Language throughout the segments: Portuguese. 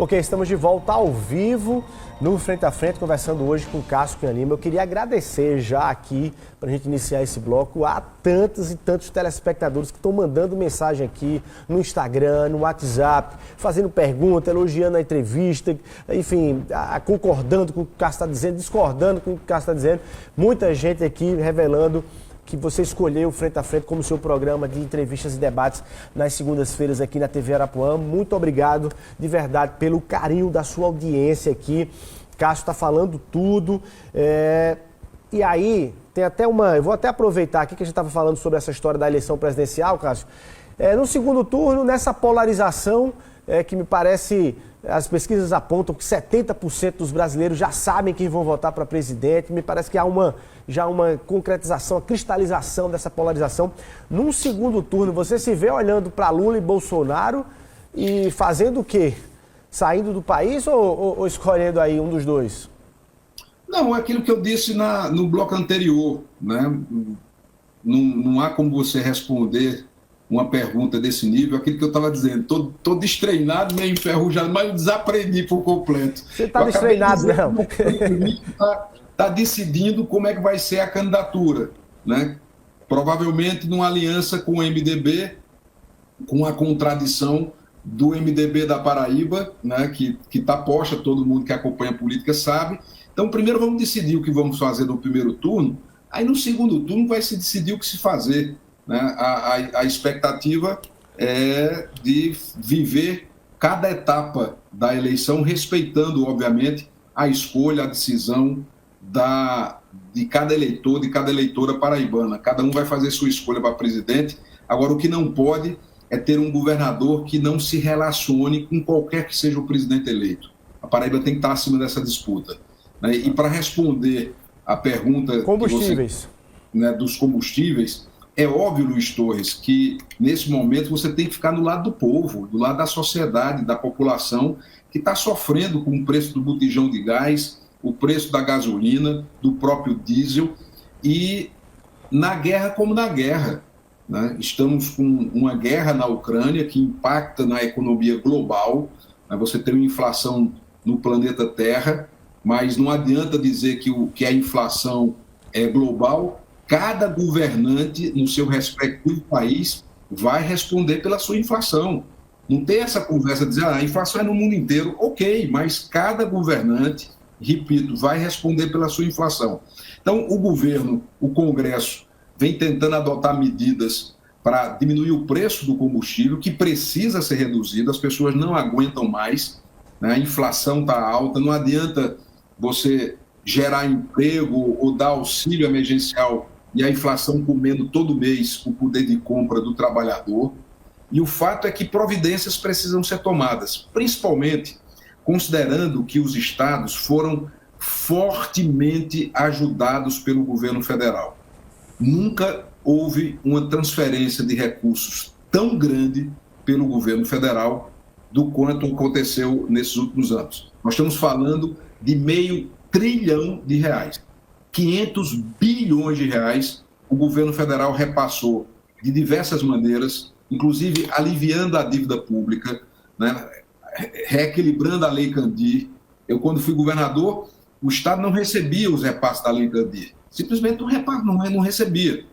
Ok, estamos de volta ao vivo no Frente a Frente, conversando hoje com o Cássio Cunha Lima. Eu queria agradecer já aqui, para a gente iniciar esse bloco, a tantos e tantos telespectadores que estão mandando mensagem aqui no Instagram, no WhatsApp, fazendo pergunta, elogiando a entrevista, enfim, concordando com o que o Cássio está dizendo, discordando com o que o Cássio está dizendo. Muita gente aqui revelando que você escolheu o Frente a Frente como seu programa de entrevistas e debates nas segundas-feiras aqui na TV Arapuã. Muito obrigado, de verdade, pelo carinho da sua audiência aqui. Cássio está falando tudo. E aí, tem até eu vou até aproveitar aqui que a gente estava falando sobre essa história da eleição presidencial, Cássio. No segundo turno, nessa polarização, que me parece, as pesquisas apontam que 70% dos brasileiros já sabem quem vão votar para presidente. Me parece que há já uma concretização, a cristalização dessa polarização. Num segundo turno, você se vê olhando para Lula e Bolsonaro e fazendo o quê? Saindo do país ou escolhendo aí um dos dois? Não, é aquilo que eu disse no bloco anterior, né? Não há como você responder uma pergunta desse nível, aquilo que eu estava dizendo. Estou destreinado, meio enferrujado, mas eu desaprendi por completo. Você está destreinado, não? Está decidindo como é que vai ser a candidatura, né? Provavelmente numa aliança com o MDB, com a contradição do MDB da Paraíba, né? Que está posta, todo mundo que acompanha a política sabe. Então, primeiro vamos decidir o que vamos fazer no primeiro turno, aí no segundo turno vai se decidir o que se fazer, né? A expectativa é de viver cada etapa da eleição, respeitando, obviamente, a escolha, a decisão de cada eleitor, de cada eleitora paraibana. Cada um vai fazer sua escolha para presidente. Agora, o que não pode é ter um governador que não se relacione com qualquer que seja o presidente eleito. A Paraíba tem que estar acima dessa disputa, né? E para responder a pergunta combustíveis. Dos combustíveis, é óbvio, Luiz Torres, que nesse momento você tem que ficar do lado do povo, do lado da sociedade, da população, que está sofrendo com o preço do botijão de gás, o preço da gasolina, do próprio diesel, e na guerra como na guerra, né? Estamos com uma guerra na Ucrânia que impacta na economia global, né? Você tem uma inflação no planeta Terra, mas não adianta dizer que a inflação é global. Cada governante no seu respectivo país vai responder pela sua inflação. Não tem essa conversa de dizer a inflação é no mundo inteiro. Ok, mas cada governante, repito, vai responder pela sua inflação. Então, o governo, o Congresso, vem tentando adotar medidas para diminuir o preço do combustível, que precisa ser reduzido, as pessoas não aguentam mais, né? A inflação está alta, não adianta você gerar emprego ou dar auxílio emergencial e a inflação comendo todo mês o poder de compra do trabalhador. E o fato é que providências precisam ser tomadas, principalmente considerando que os estados foram fortemente ajudados pelo governo federal. Nunca houve uma transferência de recursos tão grande pelo governo federal do quanto aconteceu nesses últimos anos. Nós estamos falando de R$500 bilhão, 500 bilhões de reais, o governo federal repassou de diversas maneiras, inclusive aliviando a dívida pública, né? Reequilibrando a Lei Candir. Eu, quando fui governador, o Estado não recebia os repasses da Lei Candir. Simplesmente não recebia.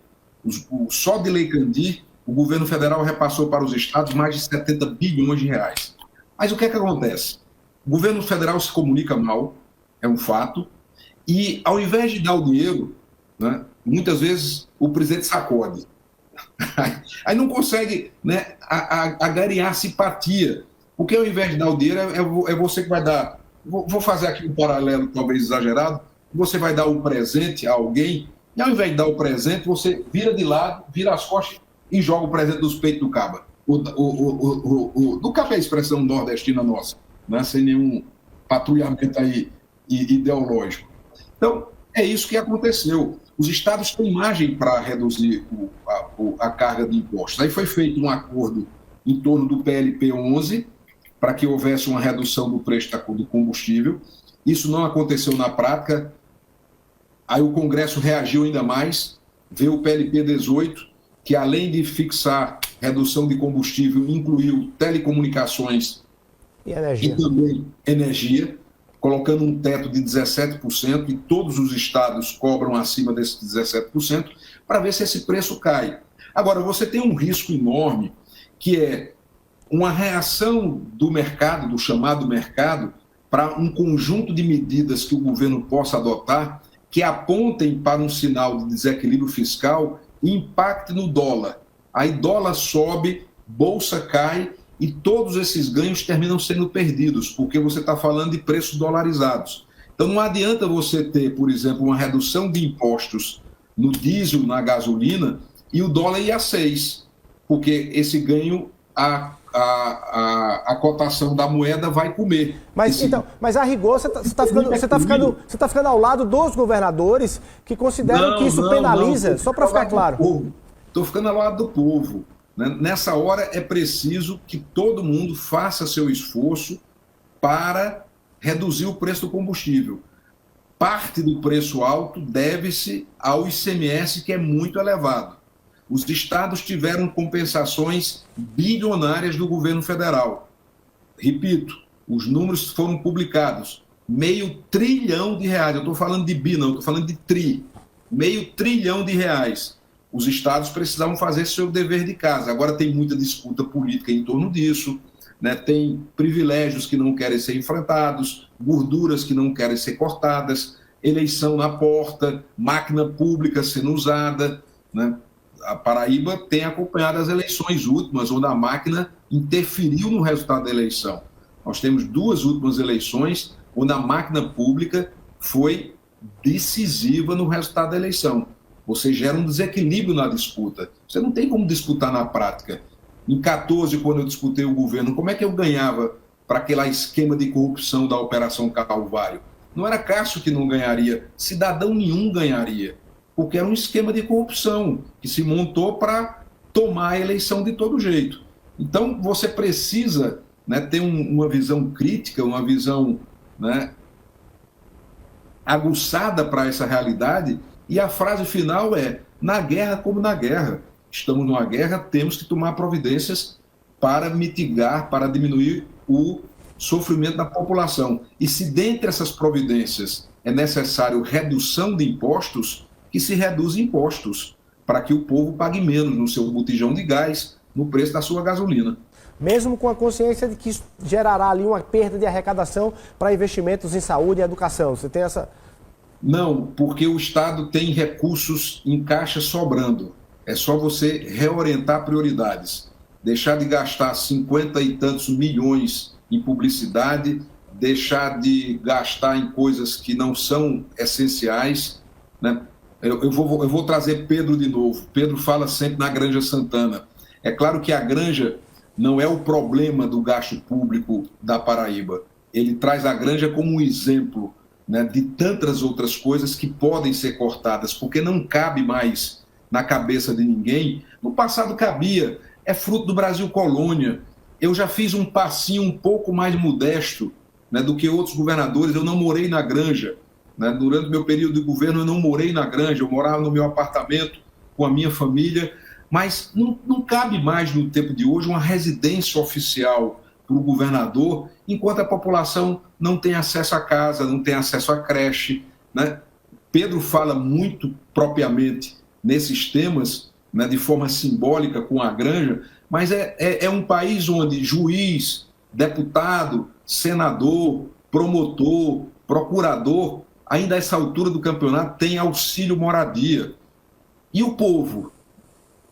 Só de Lei Candir, o governo federal repassou para os estados mais de 70 bilhões de reais. Mas o que é que acontece? O governo federal se comunica mal, é um fato, e ao invés de dar o dinheiro, né, muitas vezes o presidente sacode. Aí não consegue, né, agariar simpatia. Porque ao invés de dar o dinheiro, é você que vai dar. Vou fazer aqui um paralelo, talvez exagerado. Você vai dar um presente a alguém, e ao invés de dar o presente, você vira de lado, vira as costas e joga o presente dos peitos do caba. Do caba é a expressão nordestina nossa, né? Sem nenhum patrulhamento aí ideológico. Então, é isso que aconteceu. Os estados têm margem para reduzir a carga de impostos. Aí foi feito um acordo em torno do PLP 11, para que houvesse uma redução do preço do combustível. Isso não aconteceu na prática. Aí o Congresso reagiu ainda mais, veio o PLP 18, que além de fixar redução de combustível, incluiu telecomunicações E e energia? também energia, colocando um teto de 17%, e todos os estados cobram acima desse 17%, para ver se esse preço cai. Agora, você tem um risco enorme, que é uma reação do mercado, do chamado mercado, para um conjunto de medidas que o governo possa adotar que apontem para um sinal de desequilíbrio fiscal e impacte no dólar. Aí dólar sobe, bolsa cai e todos esses ganhos terminam sendo perdidos, porque você está falando de preços dolarizados. Então não adianta você ter, por exemplo, uma redução de impostos no diesel, na gasolina, e o dólar ir a 6, porque esse ganho a cotação da moeda vai comer. Mas a rigor, você está ficando ao lado dos governadores que consideram que isso penaliza, só para ficar claro. Estou ficando ao lado do povo. Nessa hora é preciso que todo mundo faça seu esforço para reduzir o preço do combustível. Parte do preço alto deve-se ao ICMS, que é muito elevado. Os estados tiveram compensações bilionárias do governo federal. Repito, os números foram publicados. R$500 bilhão. Eu estou falando de bi, não, estou falando de tri. R$500 bilhão. Os estados precisavam fazer seu dever de casa. Agora tem muita disputa política em torno disso, né? Tem privilégios que não querem ser enfrentados, gorduras que não querem ser cortadas, eleição na porta, máquina pública sendo usada, né? A Paraíba tem acompanhado as eleições últimas, onde a máquina interferiu no resultado da eleição. Nós temos 2 últimas eleições onde a máquina pública foi decisiva no resultado da eleição. Você gera um desequilíbrio na disputa. Você não tem como disputar na prática. Em 14, quando eu disputei o governo, como é que eu ganhava para aquele esquema de corrupção da Operação Calvário? Não era Cássio que não ganharia, cidadão nenhum ganharia, porque era um esquema de corrupção que se montou para tomar a eleição de todo jeito. Então, você precisa, né, ter uma visão crítica, uma visão, né, aguçada para essa realidade, e a frase final é: na guerra como na guerra. Estamos numa guerra, temos que tomar providências para mitigar, para diminuir o sofrimento da população. E se dentre essas providências é necessário redução de impostos, que se reduz impostos, para que o povo pague menos no seu botijão de gás, no preço da sua gasolina. Mesmo com a consciência de que isso gerará ali uma perda de arrecadação para investimentos em saúde e educação. Você tem essa... Não, porque o Estado tem recursos em caixa sobrando. É só você reorientar prioridades. Deixar de gastar 50 e tantos milhões em publicidade, deixar de gastar em coisas que não são essenciais, né? Eu vou trazer Pedro de novo. Pedro fala sempre na Granja Santana. É claro que a Granja não é o problema do gasto público da Paraíba. Ele traz a Granja como um exemplo, né, de tantas outras coisas que podem ser cortadas, porque não cabe mais na cabeça de ninguém. No passado cabia, é fruto do Brasil colônia. Eu já fiz um passinho um pouco mais modesto, né, do que outros governadores. Eu não morei na Granja. Né? Durante o meu período de governo, eu não morei na Granja, eu morava no meu apartamento com a minha família, mas não cabe mais no tempo de hoje uma residência oficial para o governador, enquanto a população não tem acesso à casa, não tem acesso à creche, né? Pedro fala muito propriamente nesses temas, né, de forma simbólica com a Granja, mas é um país onde juiz, deputado, senador, promotor, procurador, ainda a essa altura do campeonato, tem auxílio moradia. E o povo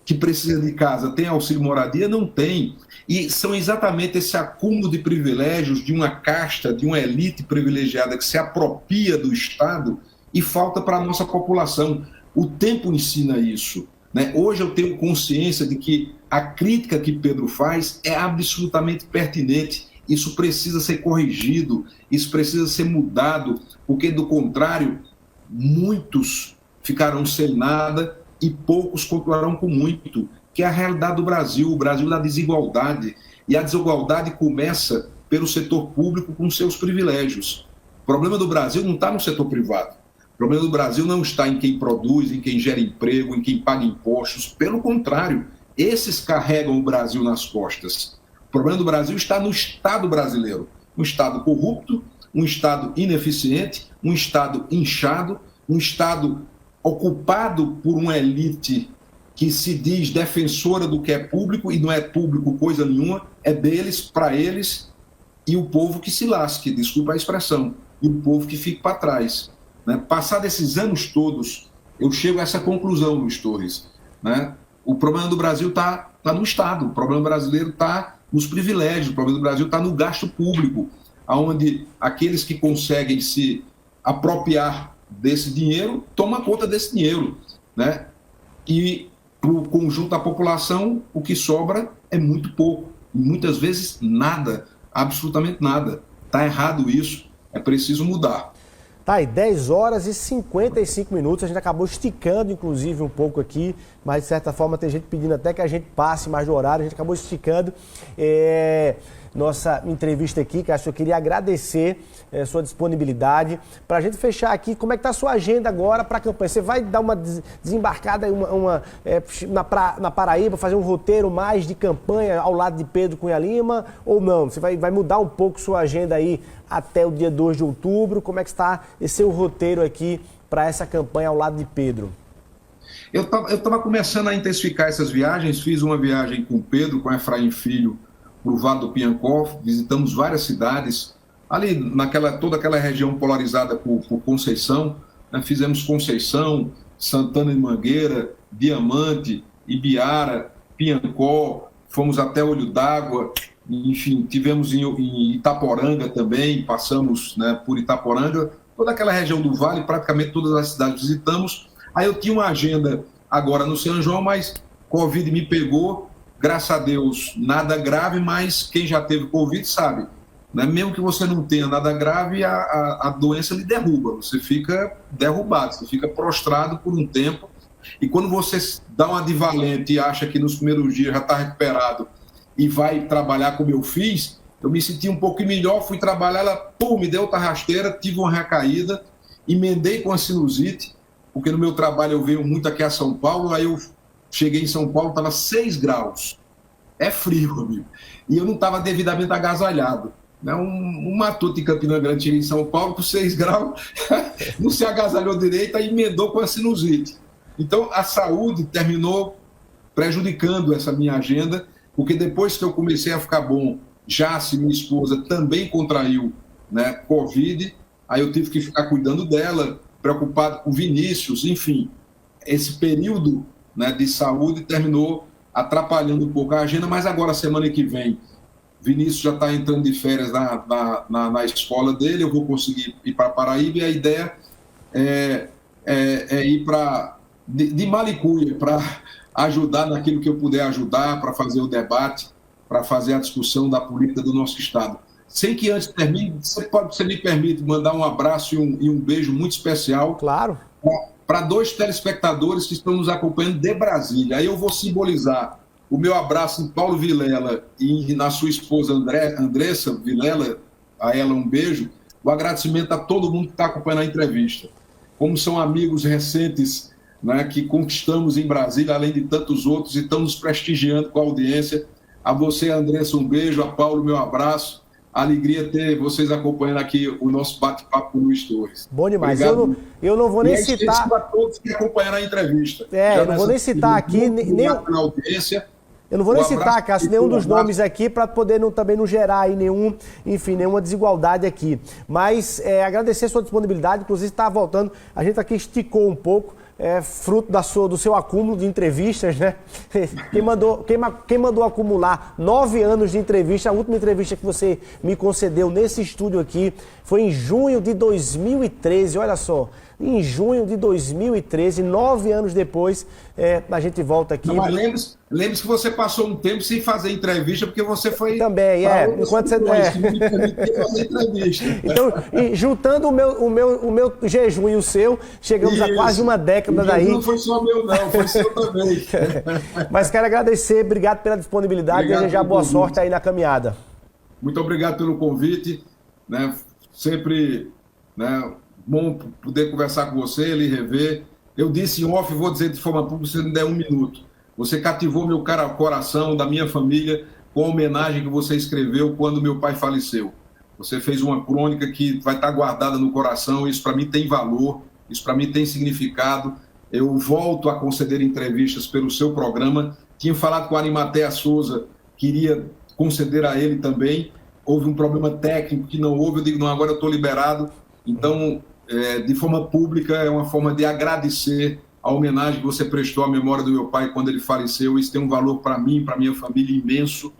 que precisa de casa tem auxílio moradia? Não tem. E são exatamente esse acúmulo de privilégios de uma casta, de uma elite privilegiada que se apropria do Estado e falta para a nossa população. O tempo ensina isso, né? Hoje eu tenho consciência de que a crítica que Pedro faz é absolutamente pertinente. Isso precisa ser corrigido, isso precisa ser mudado, porque, do contrário, muitos ficarão sem nada e poucos continuarão com muito, que é a realidade do Brasil, o Brasil da desigualdade. E a desigualdade começa pelo setor público com seus privilégios. O problema do Brasil não está no setor privado. O problema do Brasil não está em quem produz, em quem gera emprego, em quem paga impostos. Pelo contrário, esses carregam o Brasil nas costas. problema do Brasil está no Estado brasileiro. Um Estado corrupto, um Estado ineficiente, um Estado inchado, um Estado ocupado por uma elite que se diz defensora do que é público e não é público coisa nenhuma, é deles, para eles, e o povo que se lasque, desculpa a expressão, e o povo que fique para trás. Né? Passados esses anos todos, eu chego a essa conclusão, Luiz Torres. Né? O problema do Brasil está no Estado, o problema brasileiro está nos privilégios, o problema do Brasil está no gasto público, onde aqueles que conseguem se apropriar desse dinheiro tomam conta desse dinheiro. Né? E para o conjunto da população, o que sobra é muito pouco, muitas vezes nada, absolutamente nada. Está errado isso, é preciso mudar. Tá aí, 10 horas e 55 minutos, a gente acabou esticando, inclusive, um pouco aqui, mas, de certa forma, tem gente pedindo até que a gente passe mais do horário, a gente acabou esticando nossa entrevista aqui, Cássio. Eu queria agradecer sua disponibilidade. Para a gente fechar aqui, como é que está a sua agenda agora para a campanha? Você vai dar uma desembarcada na Paraíba, fazer um roteiro mais de campanha ao lado de Pedro Cunha Lima ou não? Você vai mudar um pouco sua agenda aí até o dia 2 de outubro? Como é que está esse seu roteiro aqui para essa campanha ao lado de Pedro? Eu estava começando a intensificar essas viagens, fiz uma viagem com Pedro, com Efraim Filho, para o Vale do Piancó, visitamos várias cidades, ali toda aquela região polarizada por Conceição, né? Fizemos Conceição, Santana de Mangueira, Diamante, Ibiara, Piancó, fomos até Olho d'Água, enfim, tivemos em Itaporanga também, passamos, né, por Itaporanga, toda aquela região do Vale, praticamente todas as cidades visitamos. Aí eu tinha uma agenda agora no São João, mas Covid me pegou, graças a Deus, nada grave, mas quem já teve Covid sabe, né? Mesmo que você não tenha nada grave, a doença lhe derruba, você fica derrubado, você fica prostrado por um tempo, e quando você dá uma de valente e acha que nos primeiros dias já está recuperado e vai trabalhar como eu fiz, eu me senti um pouco melhor, fui trabalhar, ela me deu outra rasteira, tive uma recaída, emendei com a sinusite, porque no meu trabalho eu venho muito aqui a São Paulo, aí eu cheguei em São Paulo, estava 6 graus. É frio, amigo. E eu não estava devidamente agasalhado. Né? Um matuto em Campina Grande chega em São Paulo com 6 graus, não se agasalhou direito, aí emendou com a sinusite. Então, a saúde terminou prejudicando essa minha agenda, porque depois que eu comecei a ficar bom, Jace, minha esposa, também contraiu, né, Covid, aí eu tive que ficar cuidando dela, preocupado com Vinícius, enfim. Esse período, né, de saúde terminou atrapalhando um pouco a agenda, mas agora, semana que vem, Vinícius já está entrando de férias na escola dele, eu vou conseguir ir para Paraíba, e a ideia é ir de Malicuia, para ajudar naquilo que eu puder ajudar, para fazer o debate, para fazer a discussão da política do nosso Estado. Sem que antes termine, você me permite mandar um abraço e um beijo muito especial. Claro. Para 2 telespectadores que estão nos acompanhando de Brasília. Aí eu vou simbolizar o meu abraço em Paulo Vilela e na sua esposa Andressa Vilela, a ela um beijo, o agradecimento a todo mundo que está acompanhando a entrevista. Como são amigos recentes, né, que conquistamos em Brasília, além de tantos outros, e estão nos prestigiando com a audiência. A você, Andressa, um beijo, a Paulo, meu abraço. Alegria ter vocês acompanhando aqui o nosso bate-papo com o Luiz Torres. Bom demais. Eu não vou nem citar... para todos que acompanharam a entrevista. Eu não vou nem citar aqui... Na audiência. Eu não vou nem citar, Cássio, nenhum dos nomes aqui para poder também não gerar aí nenhuma desigualdade aqui. Mas agradecer a sua disponibilidade, inclusive está voltando, a gente aqui esticou um pouco, fruto do seu acúmulo de entrevistas, né? Quem mandou acumular 9 anos de entrevista, a última entrevista que você me concedeu nesse estúdio aqui foi em junho de 2013, olha só. Em junho de 2013, 9 anos depois, a gente volta aqui. Não, mas lembre-se que você passou um tempo sem fazer entrevista, porque você foi... Também, enquanto você... fazer entrevista. Então, juntando o meu jejum e o seu, chegamos a quase uma década daí. Não foi só meu, não, foi seu também. Mas quero agradecer, obrigado pela disponibilidade e desejar boa sorte aí na caminhada. Muito obrigado pelo convite, né? Sempre, né, bom poder conversar com você, lhe rever. Eu disse em off, vou dizer de forma pública, se não der 1 minuto. Você cativou meu coração, da minha família, com a homenagem que você escreveu quando meu pai faleceu. Você fez uma crônica que vai estar guardada no coração, isso para mim tem valor, isso para mim tem significado. Eu volto a conceder entrevistas pelo seu programa. Tinha falado com a Arimatea Souza, queria conceder a ele também. Houve um problema técnico que não houve, eu digo, não, agora eu estou liberado. Então, de forma pública, é uma forma de agradecer a homenagem que você prestou à memória do meu pai quando ele faleceu. Isso tem um valor para mim, para minha família imenso,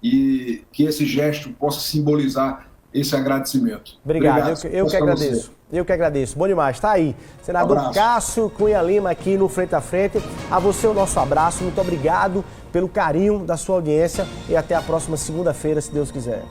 e que esse gesto possa simbolizar esse agradecimento. Obrigado. Eu que agradeço. Eu que agradeço. Bom demais. Está aí. Senador Cássio Cunha Lima aqui no Frente a Frente. A você o nosso abraço. Muito obrigado pelo carinho da sua audiência e até a próxima segunda-feira, se Deus quiser.